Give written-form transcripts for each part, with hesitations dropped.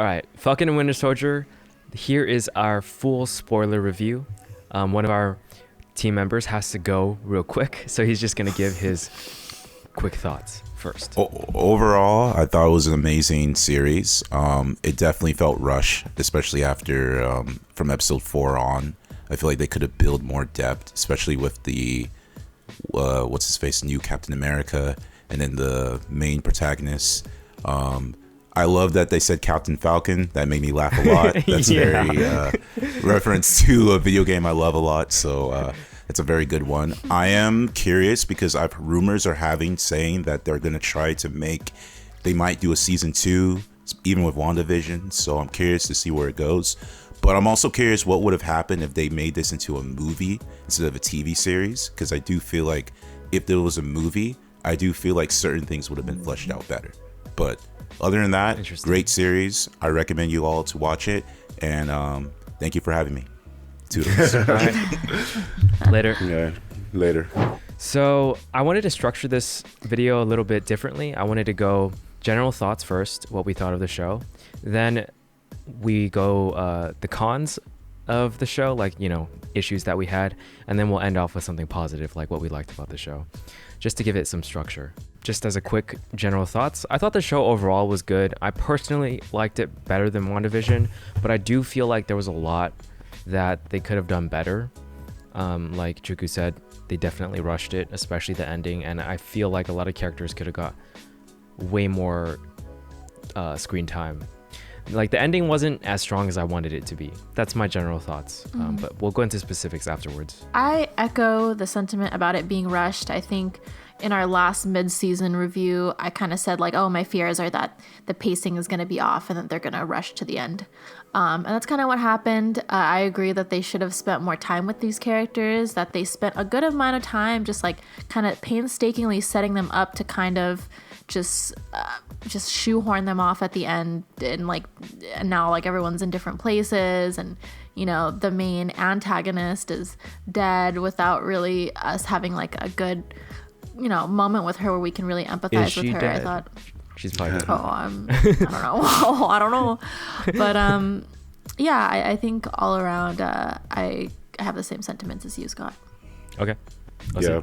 All right, Falcon and Winter Soldier. Here is our full spoiler review. One of our team members has to go real quick, so he's just going to give his quick thoughts first. Overall, I thought it was an amazing series. It definitely felt rushed, especially after from episode 4 on. I feel like they could have built more depth, especially with the what's his face, new Captain America, and then the main protagonist. I love that they said Captain Falcon. That made me laugh a lot. That's very reference to a video game I love a lot. So it's a very good one. I am curious because rumors are saying that they're going to try to they might do a season 2, even with WandaVision. So I'm curious to see where it goes. But I'm also curious what would have happened if they made this into a movie instead of a TV series. Because I do feel like if there was a movie, I do feel like certain things would have been fleshed out better. But other than that, great series. I recommend you all to watch it. And thank you for having me. Toodles. Later. Yeah, later. So I wanted to structure this video a little bit differently. I wanted to go general thoughts first, what we thought of the show. Then we go the cons of the show, like, issues that we had. And then we'll end off with something positive, like what we liked about the show, just to give it some structure. Just as a quick general thoughts, I thought the show overall was good. I personally liked it better than WandaVision, but I do feel like there was a lot that they could have done better. Like Chuku said, they definitely rushed it, especially the ending, and I feel like a lot of characters could have got way more screen time. Like the ending wasn't as strong as I wanted it to be. That's my general thoughts, but we'll go into specifics afterwards. I echo the sentiment about it being rushed. I think in our last mid-season review, I kind of said like, oh, my fears are that the pacing is going to be off and that they're going to rush to the end. And that's kind of what happened. I agree that they should have spent more time with these characters, that they spent a good amount of time just like kind of painstakingly setting them up to kind of just shoehorn them off at the end. And now like everyone's in different places, and the main antagonist is dead without really us having like a good moment with her where we can really empathize with her. Dead? I thought she's probably dead. I don't know. But yeah, I think all around I have the same sentiments as you, Scott. Okay. Yeah,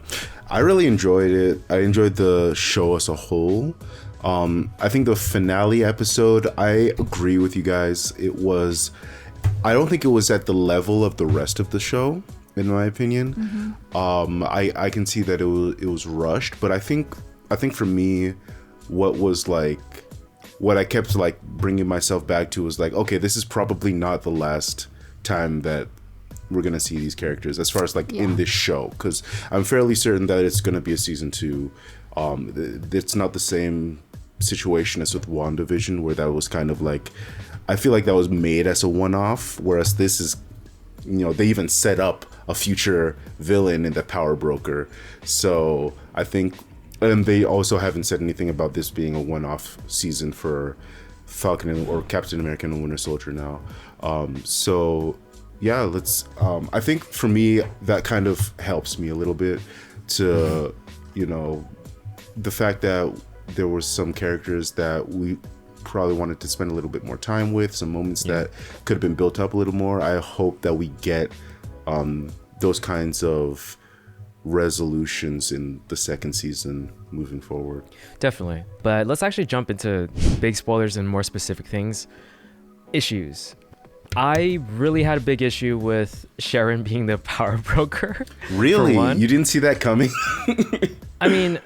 I really enjoyed it. I enjoyed the show as a whole. I think the finale episode, I agree with you guys. I don't think it was at the level of the rest of the show, in my opinion. I can see that it was rushed, but I think for me, what I kept like bringing myself back to was like, okay, this is probably not the last time that we're gonna see these characters as far as like in this show, because I'm fairly certain that it's gonna be a season 2. It's not the same situation as with WandaVision, where that was kind of like, I feel like that was made as a one-off, whereas this is, they even set up a future villain in the Power Broker. So I think, and they also haven't said anything about this being a one-off season for Falcon or Captain America and Winter Soldier now. So yeah, I think for me, that kind of helps me a little bit to, the fact that there were some characters that we probably wanted to spend a little bit more time with, some moments that could have been built up a little more. I hope that we get those kinds of resolutions in the second season moving forward. Definitely. But let's actually jump into big spoilers and more specific things. Issues. I really had a big issue with Sharon being the power broker. Really? You didn't see that coming? I mean,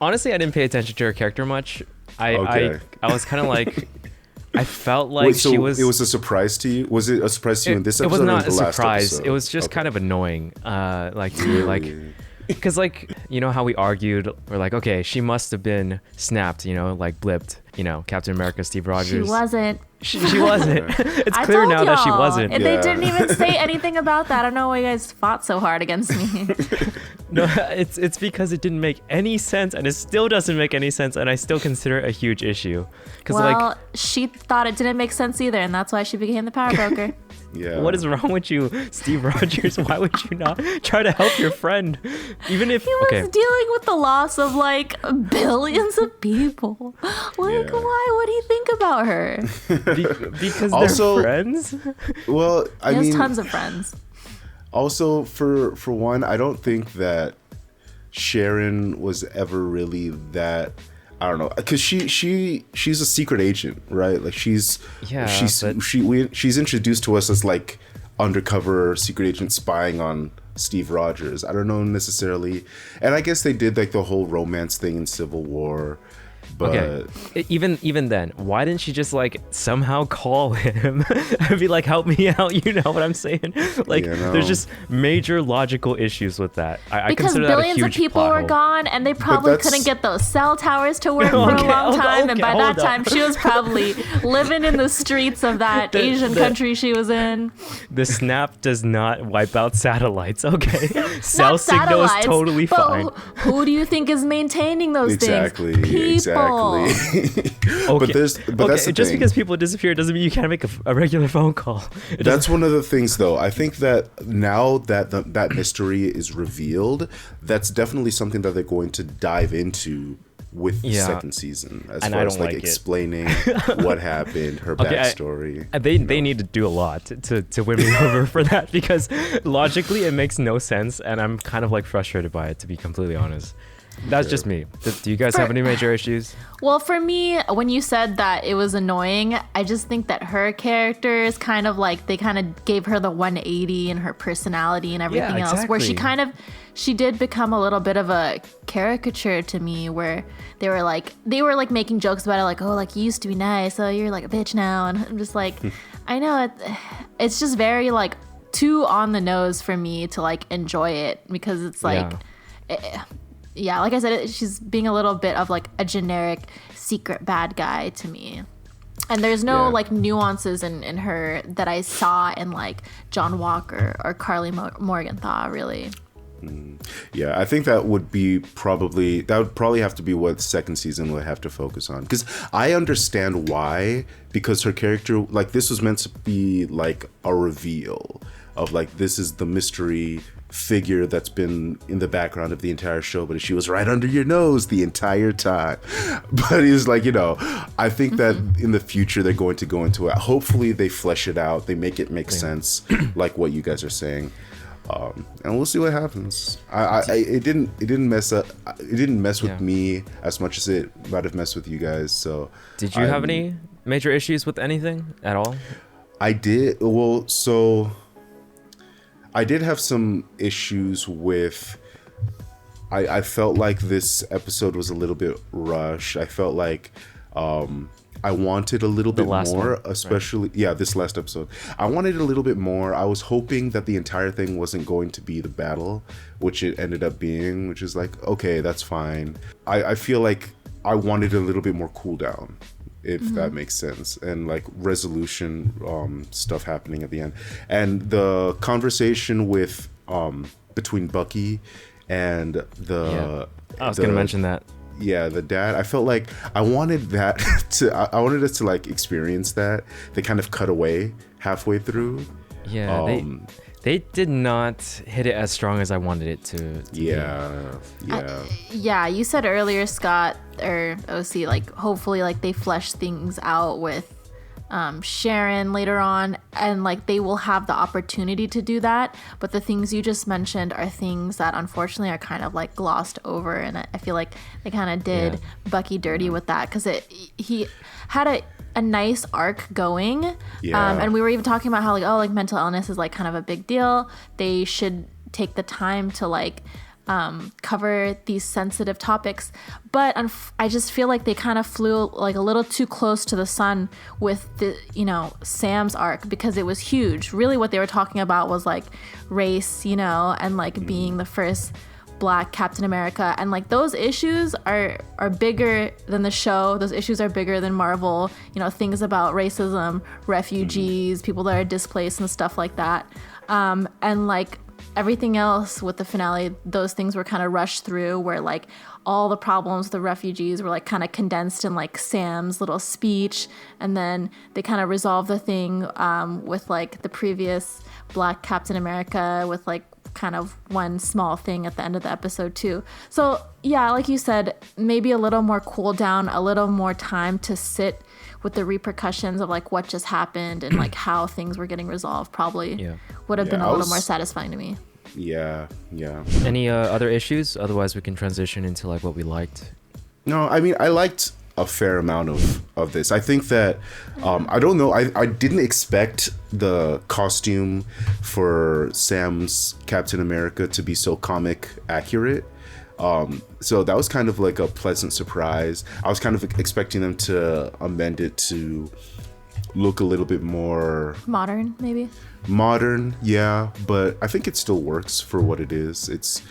honestly, I didn't pay attention to her character much. I was kind of like, I felt like it was a surprise to you? Was it a surprise to you in this episode? It was not or the a last surprise. episode? It was just kind of annoying. To me, like, because like, how we argued, we're like, okay, she must have been snapped, like blipped, Captain America, Steve Rogers. She wasn't. She wasn't. It's clear now that she wasn't. And they didn't even say anything about that. I don't know why you guys fought so hard against me. No, it's because it didn't make any sense, and it still doesn't make any sense, and I still consider it a huge issue. Well, she thought it didn't make sense either, and that's why she became the power broker. Yeah. What is wrong with you, Steve Rogers? Why would you not try to help your friend? Even if He was dealing with the loss of like billions of people. Like, Yeah. why would he think about her? because Also- they're friends. Well, I He has mean, tons of friends. also for one, I don't think that Sharon was ever really that. I don't know, because she's a secret agent, right? Like she's introduced to us as like undercover secret agent spying on Steve Rogers. I don't know necessarily, and I guess they did like the whole romance thing in Civil War. But Okay. Even then, why didn't she just like somehow call him and be like, "Help me out"? You know what I'm saying? Like, Yeah, no. there's just major logical issues with that. I Because consider that a billions of huge people plot were hole. gone, and they probably that's- couldn't get those cell towers to work for a Okay, long time. And okay, by that hold time, up. she was probably living in the streets of that Asian country she was in. The snap does not wipe out satellites. Okay, cell Not signal is satellites, totally but fine. Who do you think is maintaining those exactly, things? People. exactly. Okay, That's the just thing. because people disappear doesn't mean you can't make a regular phone call. It That's one of the things, though. I think that now that that mystery is revealed, that's definitely something that they're going to dive into with the Yeah. second season, as And far I as don't like like it. explaining what happened, her Okay, backstory. They need to do a lot to win me over for that, because logically it makes no sense, and I'm kind of like frustrated by it, to be completely honest. That's just me. Do you guys have any major issues? Well, for me, when you said that it was annoying, I just think that her character is kind of like they kind of gave her the 180 in her personality and everything else, where exactly. she did become a little bit of a caricature to me, where they were like making jokes about it, like, oh, like you used to be nice, so you're like a bitch now, and I'm just like, I know it's just very like too on the nose for me to like enjoy it, because it's like. Yeah, like I said, she's being a little bit of like a generic secret bad guy to me. And there's no like nuances in her that I saw in like John Walker or Carly Morgenthau, really. Yeah, I think that would probably have to be what the second season would have to focus on, because I understand why, because her character, like, this was meant to be like a reveal of like, this is the mystery figure that's been in the background of the entire show, but she was right under your nose the entire time. But he was like, I think that in the future they're going to go into it. Hopefully they flesh it out, they make it make sense, like what you guys are saying. And we'll see what happens. It didn't mess with me as much as it might have messed with you guys. So Did you have any major issues with anything at all? I did. Well, so I did have some issues with. I felt like this episode was a little bit rushed. I felt like I wanted a little bit more, one, especially this last episode. I wanted a little bit more. I was hoping that the entire thing wasn't going to be the battle, which it ended up being, which is like, okay, that's fine. I feel like I wanted a little bit more cooldown, if that makes sense, and like resolution stuff happening at the end. And the conversation with between Bucky and I was gonna mention that. Yeah, the dad. I felt like I wanted that I wanted us to like experience that. They kind of cut away halfway through. Yeah, they did not hit it as strong as I wanted it to Yeah. You said earlier, Scott or OC, like hopefully like they flesh things out with Sharon later on, and like they will have the opportunity to do that, but the things you just mentioned are things that unfortunately are kind of like glossed over, and I feel like they kind of did Bucky dirty with that, because he had a nice arc going, and we were even talking about how like, oh, like mental illness is like kind of a big deal. They should take the time to like cover these sensitive topics, but I just feel like they kind of flew like a little too close to the sun with the Sam's arc, because it was huge. Really what they were talking about was like race, and like being the first Black Captain America, and like those issues are bigger than the show. Those issues are bigger than Marvel, things about racism, refugees, people that are displaced and stuff like that, and like everything else with the finale, those things were kind of rushed through, where like all the problems with the refugees were like kind of condensed in like Sam's little speech, and then they kind of resolved the thing with like the previous Black Captain America with like kind of one small thing at the end of the episode too. So yeah, like you said, maybe a little more cool down, a little more time to sit with the repercussions of like what just happened and like how things were getting resolved probably would have been a little more satisfying to me. Yeah. Any other issues? Otherwise, we can transition into like what we liked. No, I mean, I liked a fair amount of this. I think that, I don't know, I didn't expect the costume for Sam's Captain America to be so comic accurate. So that was kind of like a pleasant surprise. I was kind of expecting them to amend it to look a little bit more modern, maybe. Modern, yeah, but I think it still works for what it is. It's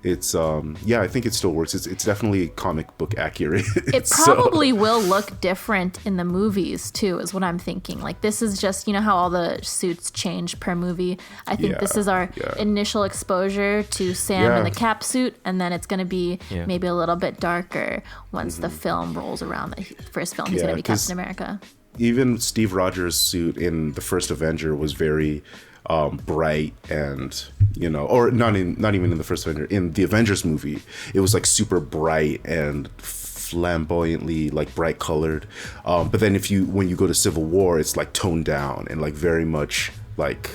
I think it still works. It's definitely comic book accurate. It probably will look different in the movies too, is what I'm thinking. Like this is just, you know how all the suits change per movie. I think this is our initial exposure to Sam in the Cap suit, and then it's going to be maybe a little bit darker once the film rolls around. The first film, he's going to be Captain America. Even Steve Rogers' suit in the first Avenger was very bright, and you know, or not even in the first Avenger, in the Avengers movie, it was like super bright and flamboyantly like bright colored. But then when you go to Civil War, it's like toned down and like very much like,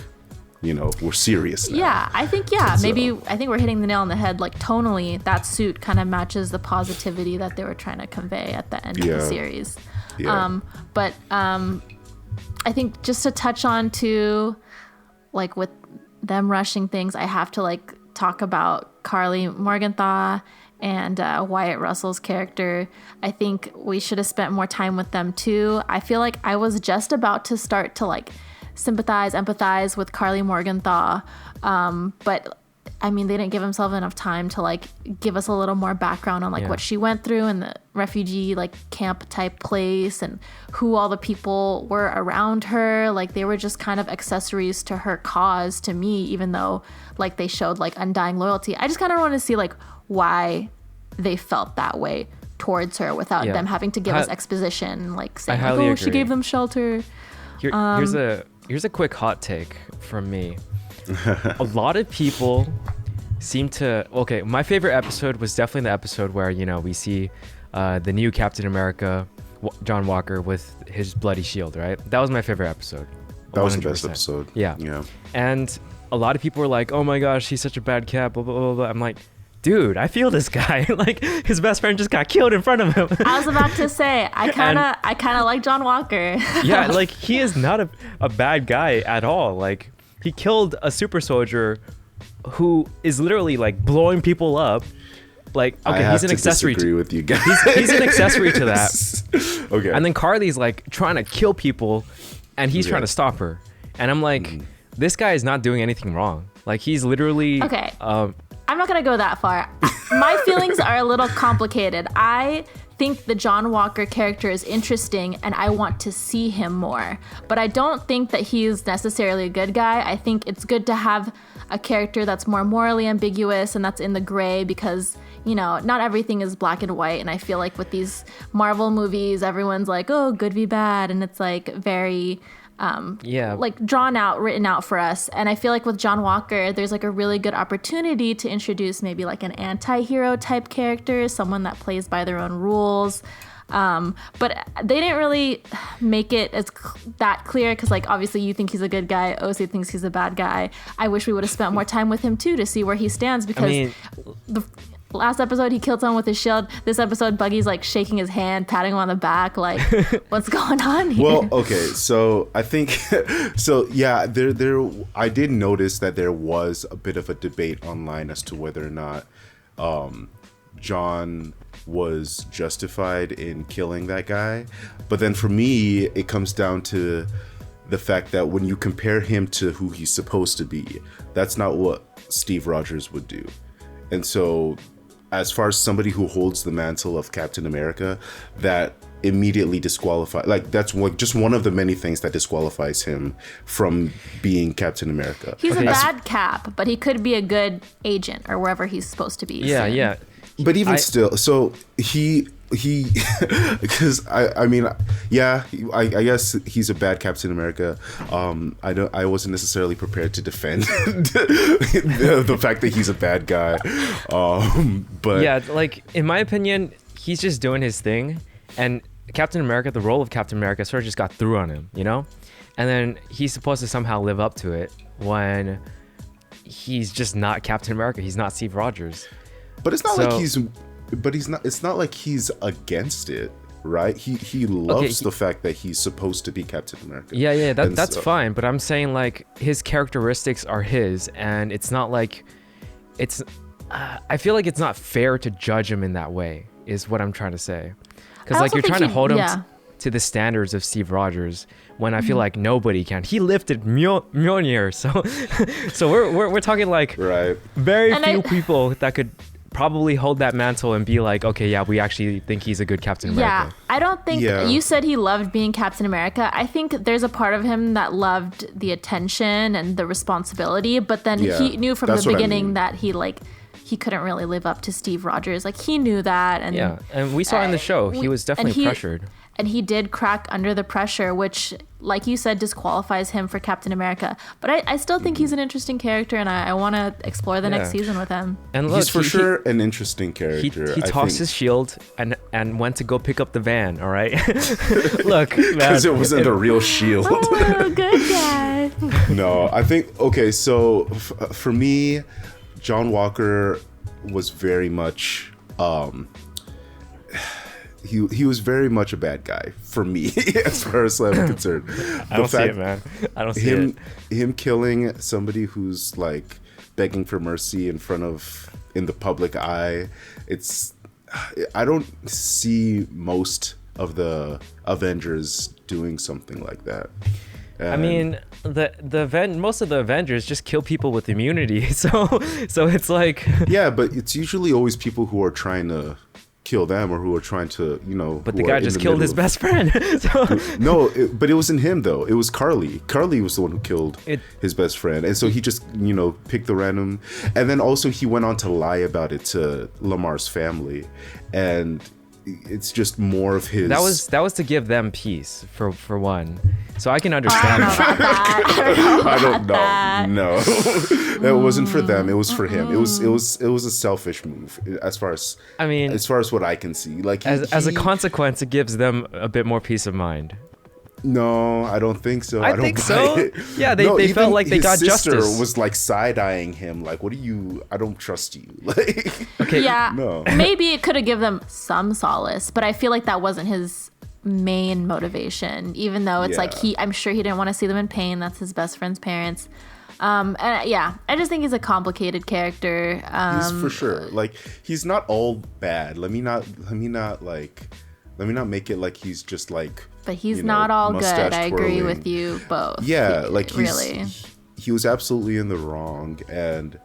you know, we're serious now. Yeah, I think maybe I think we're hitting the nail on the head. Like tonally, that suit kind of matches the positivity that they were trying to convey at the end of the series. But I think just to touch on to like with them rushing things, I have to like talk about Carly Morgenthau and Wyatt Russell's character. I think we should have spent more time with them too. I feel like I was just about to start to like empathize with Carly Morgenthau, but I mean, they didn't give themselves enough time to like give us a little more background on like what she went through in the refugee like camp type place and who all the people were around her. Like they were just kind of accessories to her cause to me, even though like they showed like undying loyalty. I just kind of want to see like why they felt that way towards her without them having to give us exposition, like saying like, oh, she gave them shelter. Here's a quick hot take from me. A lot of people seem to my favorite episode was definitely the episode where, you know, we see the new Captain America, John Walker, with his bloody shield, right? That was my favorite episode. 100%. That was the best episode. Yeah. And a lot of people were like, oh my gosh, he's such a bad Cap, blah blah blah blah. I'm like, dude, I feel this guy. Like his best friend just got killed in front of him. I was about to say, I kind of like John Walker. Yeah, like he is not a bad guy at all. Like he killed a super soldier who is literally like blowing people up. Like, okay, he's an accessory. I disagree with you guys. He's an accessory to that. Okay. And then Carly's like trying to kill people, and he's trying to stop her. And I'm like, this guy is not doing anything wrong. Like he's literally okay. I'm not gonna go that far. My feelings are a little complicated. I think the John Walker character is interesting and I want to see him more. But I don't think that he's necessarily a good guy. I think it's good to have a character that's more morally ambiguous and that's in the gray because, you know, not everything is black and white. And I feel like with these Marvel movies, everyone's like, oh, good v bad. And it's like very like drawn out, written out for us. And I feel like with John Walker, there's like a really good opportunity to introduce maybe like an anti-hero type character, someone that plays by their own rules. But they didn't really make it as that clear because like obviously you think he's a good guy, OC thinks he's a bad guy. I wish we would have spent more time with him too to see where he stands because the last episode he killed someone with his shield. This episode Buggy's like shaking his hand, patting him on the back, like what's going on here? Well, okay, so I think so yeah, there I did notice that there was a bit of a debate online as to whether or not John was justified in killing that guy. But then for me, it comes down to the fact that when you compare him to who he's supposed to be, that's not what Steve Rogers would do. And so as far as somebody who holds the mantle of Captain America, that immediately disqualify. Like that's just one of the many things that disqualifies him from being Captain America. He's a bad Cap, but he could be a good agent or wherever he's supposed to be. Yeah, soon. yeah. But even still, so he because I mean, yeah, I guess he's a bad Captain America. I wasn't necessarily prepared to defend the fact that he's a bad guy. But yeah, like in my opinion, he's just doing his thing, and Captain America, the role of Captain America, sort of just got through on him, you know, and then he's supposed to somehow live up to it when he's just not Captain America. He's not Steve Rogers. But it's not like he's. But he's not. It's not like he's against it, right? He loves the fact that he's supposed to be Captain America. Yeah. That's fine. But I'm saying like his characteristics are his, and it's not like it's. I feel like it's not fair to judge him in that way. Is what I'm trying to say. Because like you're trying to hold him to the standards of Steve Rogers when I feel like nobody can. He lifted Mjolnir, so we're talking like very few people that could probably hold that mantle and be like, okay, yeah, we actually think he's a good Captain America. Yeah, I don't think you said he loved being Captain America. I think there's a part of him that loved the attention and the responsibility, but then he knew from the beginning that he couldn't really live up to Steve Rogers. Like he knew that, and and we saw in the show he was definitely pressured. And he did crack under the pressure, which, like you said, disqualifies him for Captain America. But I still think he's an interesting character, and I want to explore the next season with him. And look, he's for sure an interesting character. He tossed his shield and went to go pick up the van, all right? Look, because it wasn't a real shield. Oh, good guy. No, I think, okay, so for me, John Walker was very much... He was very much a bad guy for me, as far as I'm concerned. I don't see it, man. I don't see it. Him killing somebody who's like begging for mercy in the public eye. I don't see most of the Avengers doing something like that. And I mean, most of the Avengers just kill people with immunity, so it's like yeah, but it's usually always people who are trying to kill them or who are trying to, you know. But the guy just killed his best friend. No, but it wasn't him though. It was Carly. Carly was the one who killed his best friend, and so he just, you know, picked the random. And then also he went on to lie about it to Lamar's family, and it's just more of his. That was to give them peace for one. So I can understand. I don't know. No, it wasn't for them. It was for him. It was a selfish move as far as what I can see. Like as a consequence, it gives them a bit more peace of mind. No, I don't think so. I think so. Yeah, they felt like they got justice. His sister was like side-eyeing him, like, "What are you? I don't trust you." Like, okay, yeah, no. Maybe it could have given them some solace, but I feel like that wasn't his main motivation. Even though it's like I'm sure he didn't want to see them in pain. That's his best friend's parents. And I just think he's a complicated character. He's for sure. Like, he's not all bad. Let me not make it like he's just like. But he's not all good. I agree with you both. Yeah, like he was absolutely in the wrong, and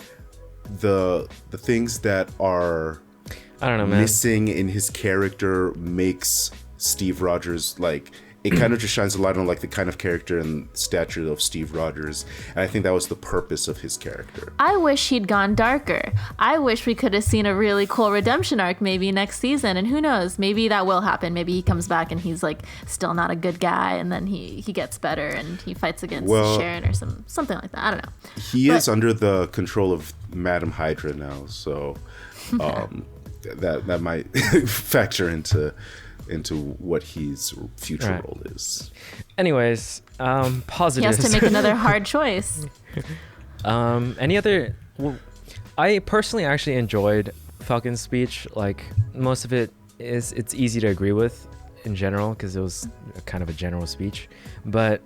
the things that are missing in his character makes Steve Rogers like. It kind of just shines a light on like the kind of character and stature of Steve Rogers, and I think that was the purpose of his character. I wish he'd gone darker. I wish we could have seen a really cool redemption arc maybe next season, and who knows, maybe that will happen. Maybe he comes back and he's like still not a good guy, and then he gets better and he fights against Sharon or something like that. I don't know. He is under the control of Madam Hydra now, so that might factor into what his future role is. Anyways, positives. He has to make another hard choice. Any other? Well, I personally actually enjoyed Falcon's speech. Like most of it's easy to agree with in general because it was kind of a general speech. But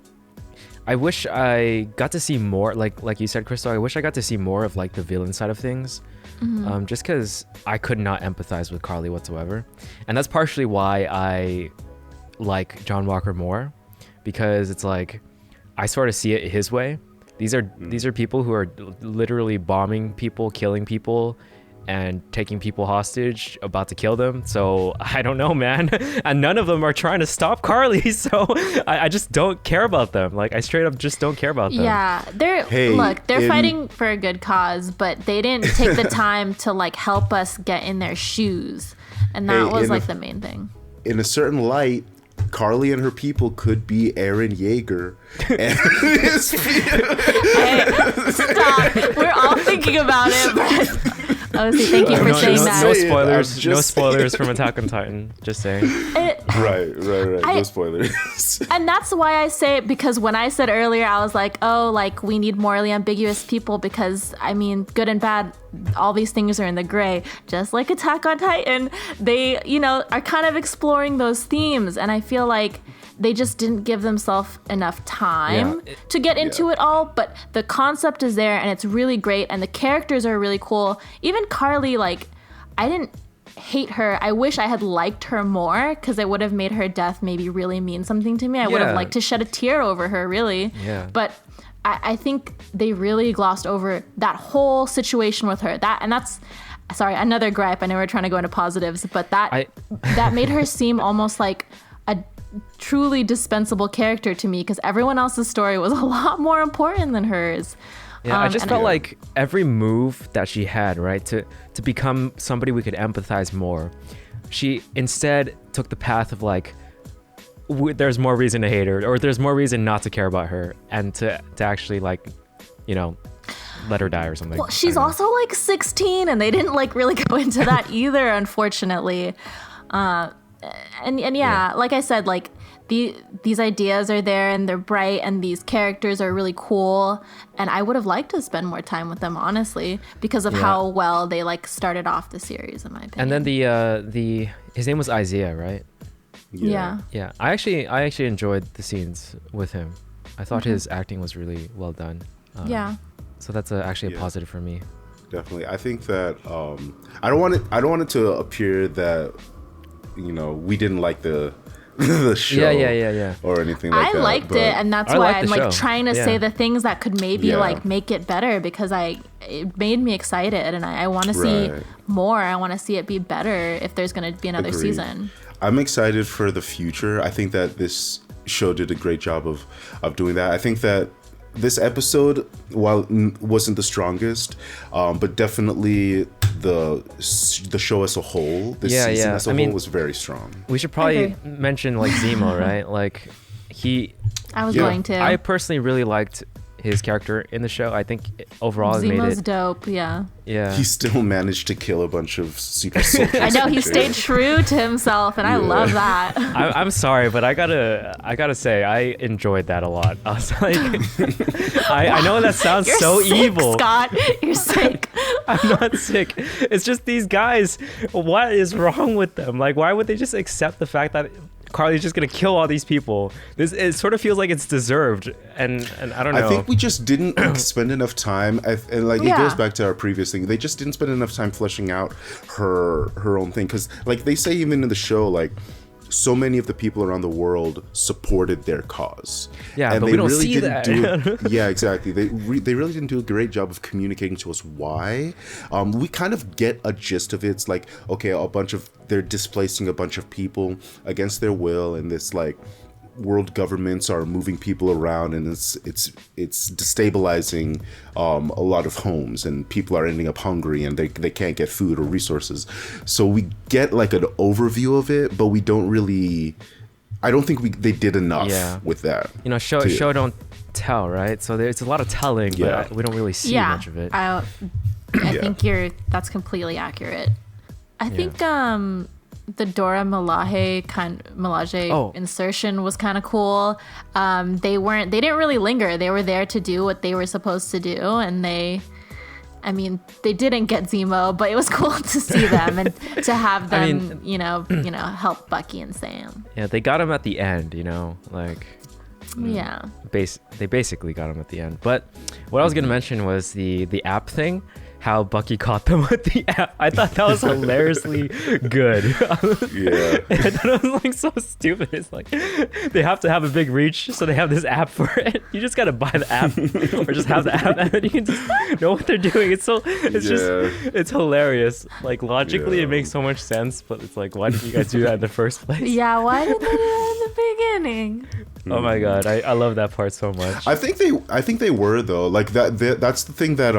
I wish I got to see more. Like you said, Crystal. I wish I got to see more of like the villain side of things. Mm-hmm. Just because I could not empathize with Carly whatsoever, and that's partially why I like John Walker more, because it's like I sort of see it his way. These are people who are literally bombing people, killing people, and taking people hostage, about to kill them. So I don't know, man. And none of them are trying to stop Carly. So I just don't care about them. Like I straight up just don't care about them. Yeah, they're fighting for a good cause, but they didn't take the time to like help us get in their shoes, and that was like the main thing. In a certain light, Carly and her people could be Eren Yeager. Stop. We're all thinking about it, but obviously, thank you for saying that. No spoilers. No spoilers from Attack on Titan. Just saying. Right. No spoilers. And that's why I say it, because when I said earlier, I was like, oh, like we need morally ambiguous people because, I mean, good and bad, all these things are in the gray. Just like Attack on Titan, they, are kind of exploring those themes. And I feel like they just didn't give themselves enough time to get into it all. But the concept is there and it's really great. And the characters are really cool. Even Carly, like, I didn't hate her. I wish I had liked her more because it would have made her death maybe really mean something to me. I would have liked to shed a tear over her, really. Yeah. But I think they really glossed over that whole situation with her. That's sorry, another gripe. I know we're trying to go into positives, but that made her seem almost like a truly dispensable character to me because everyone else's story was a lot more important than hers. Yeah, I just felt like every move that she had, right, to become somebody we could empathize more, she instead took the path of like, there's more reason to hate her, or there's more reason not to care about her, and to actually like, let her die or something. Well, she's also like 16, and they didn't like really go into that either, unfortunately. And like I said, like these ideas are there and they're bright and these characters are really cool, and I would have liked to spend more time with them, honestly, because of how well they like started off the series, in my opinion. And then his name was Isaiah, right? Yeah. I actually enjoyed the scenes with him. I thought his acting was really well done. So that's actually a positive for me. Definitely. I think that I don't want it to appear that we didn't like the show or anything like that. I liked it, and that's why I'm like show. Trying to say the things that could maybe like make it better, because it made me excited and I want to see more. I want to see it be better if there's going to be another season. I'm excited for the future. I think that this show did a great job of doing that. I think that this episode, while wasn't the strongest, but definitely the show as a whole, this season as a whole was very strong. We should probably mention like Zemo, right? Like I was going to. I personally really liked his character in the show. I think overall it made Zemo's it dope. Yeah. He still managed to kill a bunch of secret soldiers. I know, he stayed true to himself, and I love that. I'm sorry, but I gotta say I enjoyed that a lot. I was like, I know that sounds You're so sick, evil. Scott, you're sick. I'm not sick. It's just these guys. What is wrong with them? Like, why would they just accept the fact that Carly's just gonna kill all these people? It sort of feels like it's deserved, and I don't know. I think we just didn't spend enough time, and like it goes back to our previous thing. They just didn't spend enough time fleshing out her own thing, because like they say even in the show, like so many of the people around the world supported their cause. Yeah, and but they we don't really see didn't that. Yeah, exactly. They really didn't do a great job of communicating to us why. We kind of get a gist of it. It's like, okay, they're displacing a bunch of people against their will, and this like world governments are moving people around, and it's destabilizing a lot of homes, and people are ending up hungry, and they can't get food or resources. So we get like an overview of it, but we don't really. I don't think they did enough with that. Show don't tell, right? So there's a lot of telling, but we don't really see much of it. I think that's completely accurate. I think the Dora Milaje insertion was kind of cool. They didn't really linger. They were there to do what they were supposed to do, and they didn't get Zemo, but it was cool to see them and to have them, help Bucky and Sam. Yeah, they got him at the end, like. Yeah. They basically got him at the end. But what I was gonna mention was the app thing. how Bucky caught them with the app. I thought that was hilariously good. Yeah. I thought it was like so stupid. It's like they have to have a big reach, so they have this app for it. You just gotta buy the app or just have the app, and then you can just know what they're doing. It's hilarious. Like logically, it makes so much sense, but it's like, why did you guys do that in the first place? Yeah, why did they do that in the beginning? Oh my god, I love that part so much. I think they were though. Like that's the thing that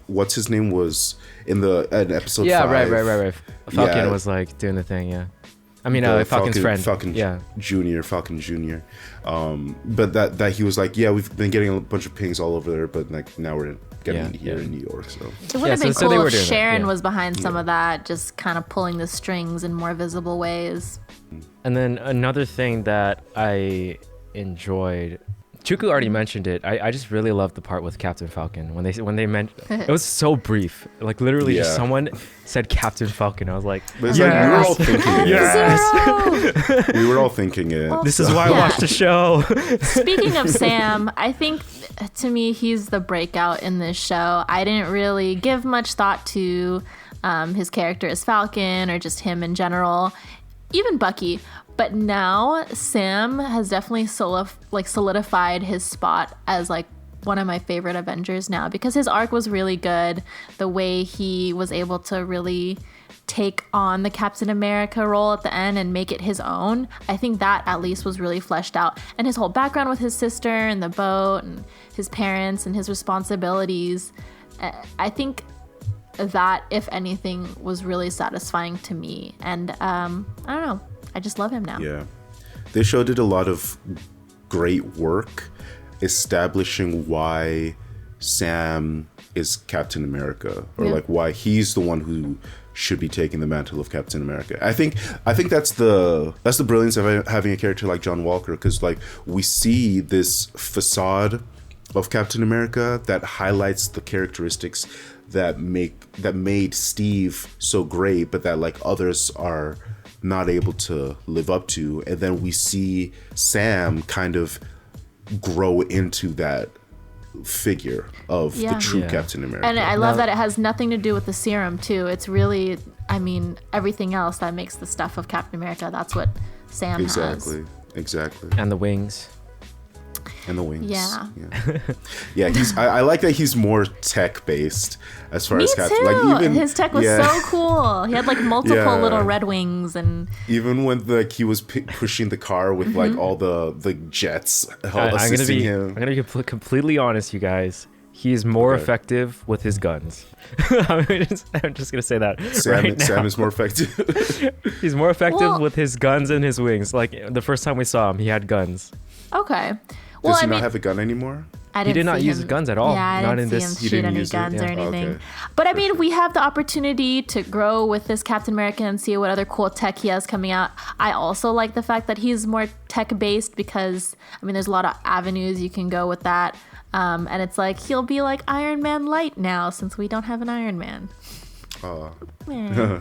what's his name was in episode 5. Yeah, right. Falcon Yeah. was like doing the thing, yeah. I mean, The Falcon's friend. Falcon yeah. Falcon Jr. But that he was like, yeah, we've been getting a bunch of pings all over there, but like now we're getting it here in New York. So It would have been so they cool were if doing that, Sharon yeah. was behind some of that, just kind of pulling the strings in more visible ways. And then another thing that I enjoyed, Chuku already mentioned it. I just really loved the part with Captain Falcon when they mentioned it was so brief. Like literally, just Yeah. someone said Captain Falcon. I was like, but it's like we were all yes, thinking it. yes. Zero! We were all thinking it. Well, This is why I Yeah. watched the show. Speaking of Sam, I think to me he's the breakout in this show. I didn't really give much thought to his character as Falcon or just him in general, even Bucky. But now Sam has definitely solidified his spot as like one of my favorite Avengers now, because his arc was really good. The way he was able to really take on the Captain America role at the end and make it his own, I think that at least was really fleshed out. And his whole background with his sister and the boat and his parents and his responsibilities, I think that, if anything, was really satisfying to me. And I don't know, I just love him now. Yeah. This show did a lot of great work establishing why Sam is Captain America, or Yeah. like why he's the one who should be taking the mantle of Captain America. I think that's the brilliance of having a character like John Walker, because like we see this facade of Captain America that highlights the characteristics that made Steve so great, but that like others are not able to live up to. And then we see Sam kind of grow into that figure of Yeah. the true Yeah. Captain America. And I love that it has nothing to do with the serum too. It's really, I mean, everything else that makes the stuff of Captain America. That's what Sam has. Exactly. And the wings. And the wings. Yeah. Yeah. I like that he's more tech based as far Me as too. Captain. Like even His tech was so cool. He had like multiple Yeah. little red wings, and even when he was pushing the car with like all the jets assisting him. I'm gonna be completely honest, you guys. He's more Okay. effective with his guns. I'm just gonna say that right now. Sam is more effective. He's more effective Well- with his guns and his wings. Like the first time we saw him, he had guns. okay. Well, Does he I mean, not have a gun anymore? I He didn't did not see use him- guns at all. Yeah, I Not didn't in see this- him He shoot didn't any use it? guns or Yeah. anything. Okay. But I mean, we have the opportunity to grow with this Captain America and see what other cool tech he has coming out. I also like the fact that he's more tech based, because I mean, there's a lot of avenues you can go with that. And it's like he'll be like Iron Man light now, since we don't have an Iron Man. Eh,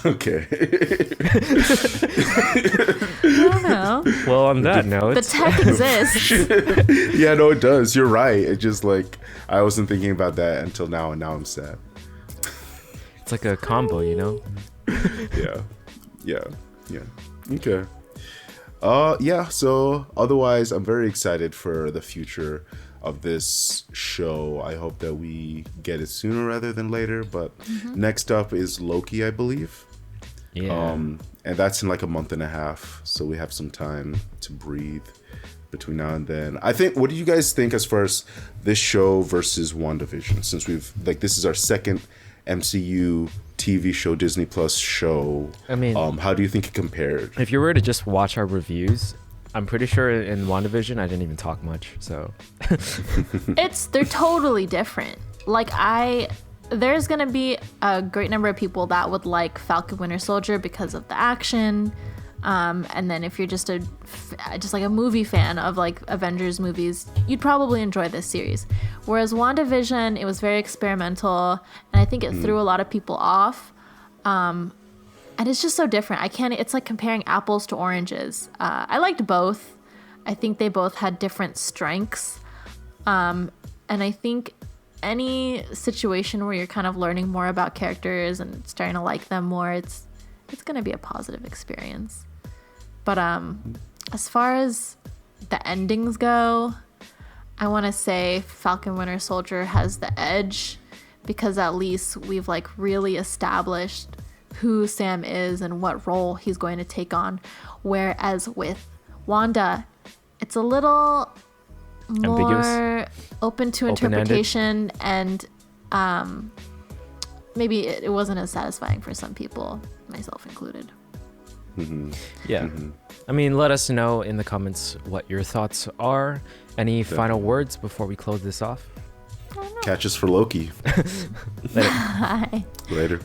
Okay. I don't know. Well, on that note, The tech exists. Yeah, no, it does. You're right. It just like I wasn't thinking about that until now, and now I'm sad. it's like a combo, you know? Yeah. Okay. Yeah. So otherwise, I'm very excited for the future of this show. I hope that we get it sooner rather than later. But next up is Loki, I believe. Yeah. And that's in like a month and a half, so we have some time to breathe between now and then. I think, what do you guys think as far as this show versus WandaVision? Since this is our second MCU TV show, Disney Plus show. I mean, how do you think it compared? if you were to just watch our reviews, I'm pretty sure in WandaVision I didn't even talk much. So They're totally different. Like there's gonna be a great number of people that would like Falcon Winter Soldier because of the action, and then if you're just like a movie fan of like Avengers movies, you'd probably enjoy this series. Whereas WandaVision, it was very experimental, and I think it threw a lot of people off. And it's just so different. It's like comparing apples to oranges. I liked both. I think they both had different strengths. And I think any situation where you're kind of learning more about characters and starting to like them more, it's going to be a positive experience. But as far as the endings go, I want to say Falcon Winter Soldier has the edge, because at least we've like really established who Sam is and what role he's going to take on. Whereas with Wanda, it's a little more ambiguous, open to interpretation, and maybe it wasn't as satisfying for some people, myself included. Yeah. I mean, let us know in the comments what your thoughts are. Any final words before we close this off? Catch us for Loki. Later. Bye. Later.